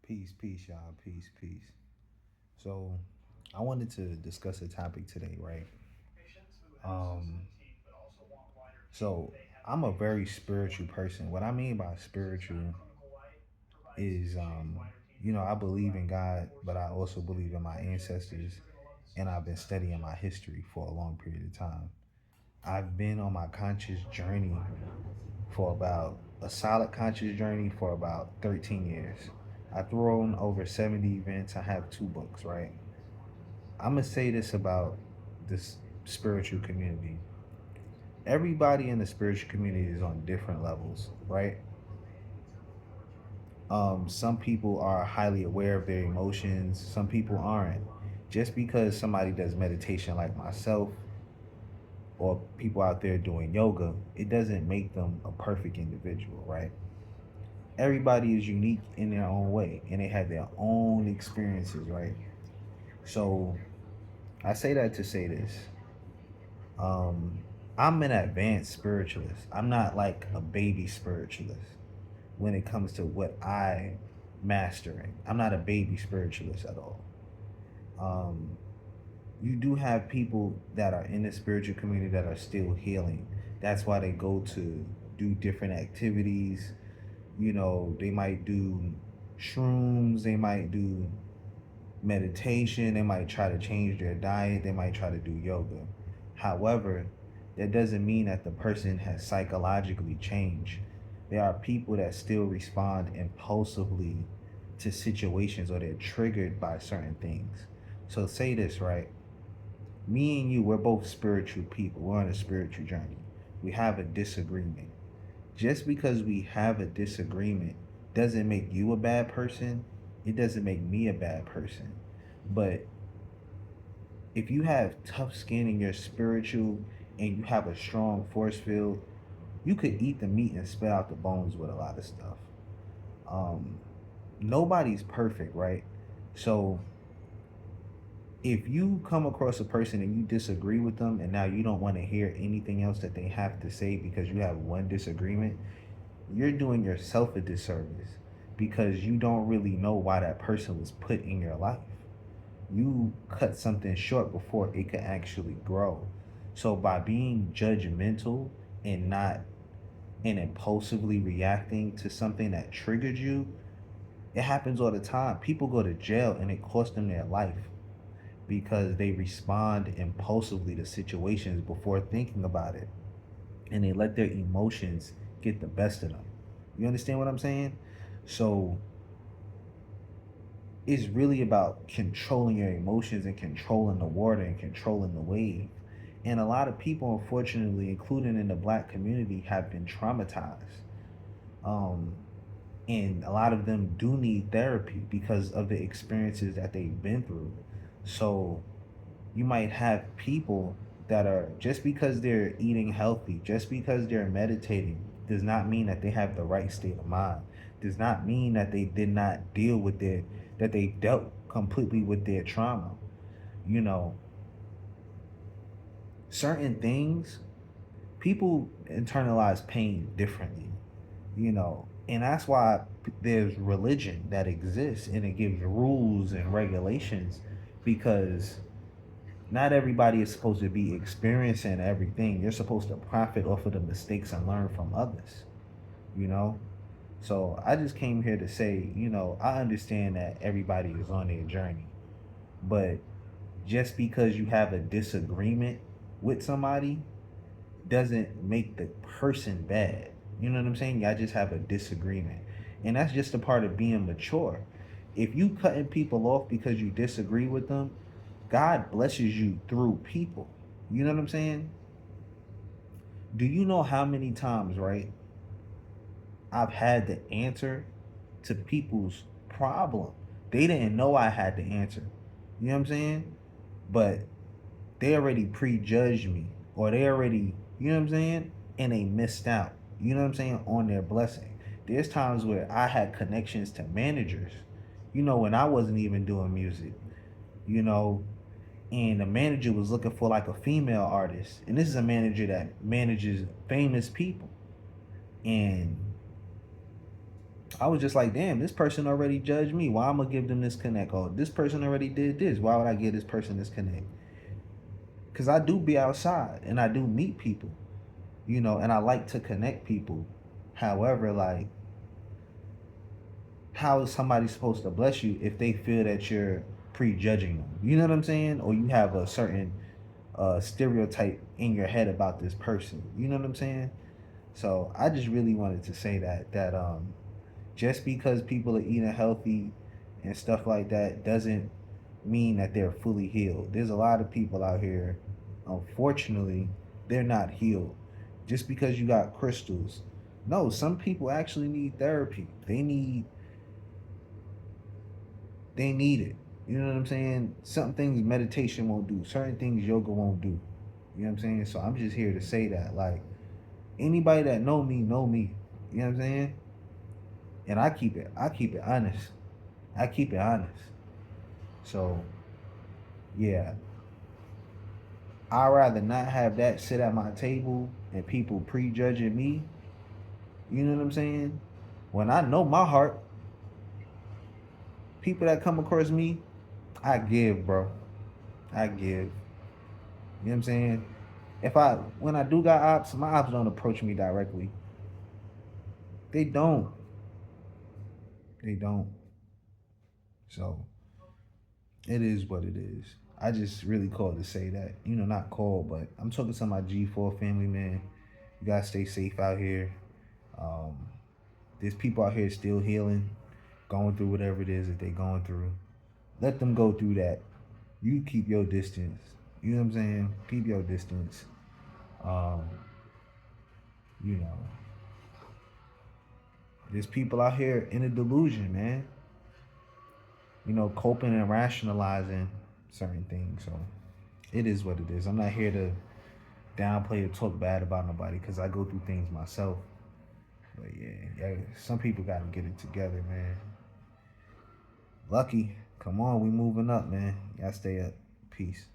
Peace, y'all. Peace. So, I wanted to discuss a topic today, right? Um, so I'm a very spiritual person. What I mean by spiritual is, I believe in God, but I also believe in my ancestors, and I've been studying my history for a long period of time. I've been on my conscious journey for about a solid conscious journey for about 13 years. I've thrown over 70 events. I have two books, right? I'm going to say this about this spiritual community. Everybody in the spiritual community is on different levels, right? Some people are highly aware of their emotions, some people aren't. Just because somebody does meditation like myself or people out there doing yoga, it doesn't make them a perfect individual, right? Everybody is unique in their own way and they have their own experiences, right? So I say that to say this. Um, I'm an advanced spiritualist. I'm not like a baby spiritualist when it comes to what I mastering. I'm not a baby spiritualist at all. Um, you do have people that are in the spiritual community that are still healing. That's why they go to do different activities. They might do shrooms, they might do meditation, they might try to change their diet, they might try to do yoga. However, that doesn't mean that the person has psychologically changed. There are people that still respond impulsively to situations or they're triggered by certain things. So, say this, right? Me and you, we're both spiritual people. We're on a spiritual journey. We have a disagreement. Just because we have a disagreement doesn't make you a bad person. It doesn't make me a bad person. But if you have tough skin and you're spiritual and you have a strong force field, you could eat the meat and spit out the bones with a lot of stuff. Um, Nobody's perfect, right? So if you come across a person and you disagree with them and now you don't want to hear anything else that they have to say because you have one disagreement, you're doing yourself a disservice because you don't really know why that person was put in your life. You cut something short before it could actually grow. So by being judgmental and not and impulsively reacting to something that triggered you, it happens all the time. People go to jail and it costs them their life because they respond impulsively to situations before thinking about it and they let their emotions get the best of them. You understand what I'm saying? So it's really about controlling your emotions and controlling the water and controlling the wave. And a lot of people, unfortunately, including in the black community, have been traumatized. Um, and a lot of them do need therapy because of the experiences that they've been through. So you might have people that are just because they're eating healthy, just because they're meditating, does not mean that they have the right state of mind. Does not mean that they did not deal with that they dealt completely with their trauma. You know, certain things, people internalize pain differently, and that's why there's religion that exists and it gives rules and regulations because not everybody is supposed to be experiencing everything. You're supposed to profit off of the mistakes and learn from others, you know? So I just came here to say, I understand that everybody is on their journey, but just because you have a disagreement with somebody doesn't make the person bad. You know what I'm saying? Y'all just have a disagreement. And that's just a part of being mature. If you cutting people off because you disagree with them, God blesses you through people. You know what I'm saying? Do you know how many times, right, I've had the answer to people's problem? They didn't know I had the answer. You know what I'm saying? But they already prejudged me or they already, you know what I'm saying? And they missed out, you know what I'm saying, on their blessing. There's times where I had connections to managers, when I wasn't even doing music, you know, and the manager was looking for like a female artist. And this is a manager that manages famous people. And I was just like, damn, this person already judged me. Why I'm gonna give them this connect? Oh, this person already did this. Why would I give this person this connect? Because I do be outside and I do meet people, and I like to connect people. However, like, how is somebody supposed to bless you if they feel that you're prejudging them? You know what I'm saying? Or you have a certain stereotype in your head about this person. You know what I'm saying? So I just really wanted to say that just because people are eating healthy and stuff like that doesn't mean that they're fully healed. There's a lot of people out here, unfortunately, they're not healed. Just because you got crystals. No, some people actually need therapy. They need it. You know what I'm saying? Some things meditation won't do. Certain things yoga won't do. You know what I'm saying? So I'm just here to say that, like, anybody that know me. You know what I'm saying? And I keep it honest. I keep it honest. So yeah, I'd rather not have that sit at my table and people prejudging me. You know what I'm saying? When I know my heart, people that come across me, I give, bro. I give. You know what I'm saying? If I when I do got ops, my ops don't approach me directly. They don't. They don't. So it is what it is. I just really called to say that. Not called, but I'm talking to my G4 family, man. You gotta stay safe out here. Um, there's people out here still healing, going through whatever it is that they're going through. Let them go through that. You keep your distance. You know what I'm saying? Keep your distance. Um, you know, there's people out here in a delusion, man. Coping and rationalizing certain things. So it is what it is. I'm not here to downplay or talk bad about nobody because I go through things myself. But yeah, some people got to get it together, man. Lucky, come on, we moving up, man. Y'all stay up. Peace.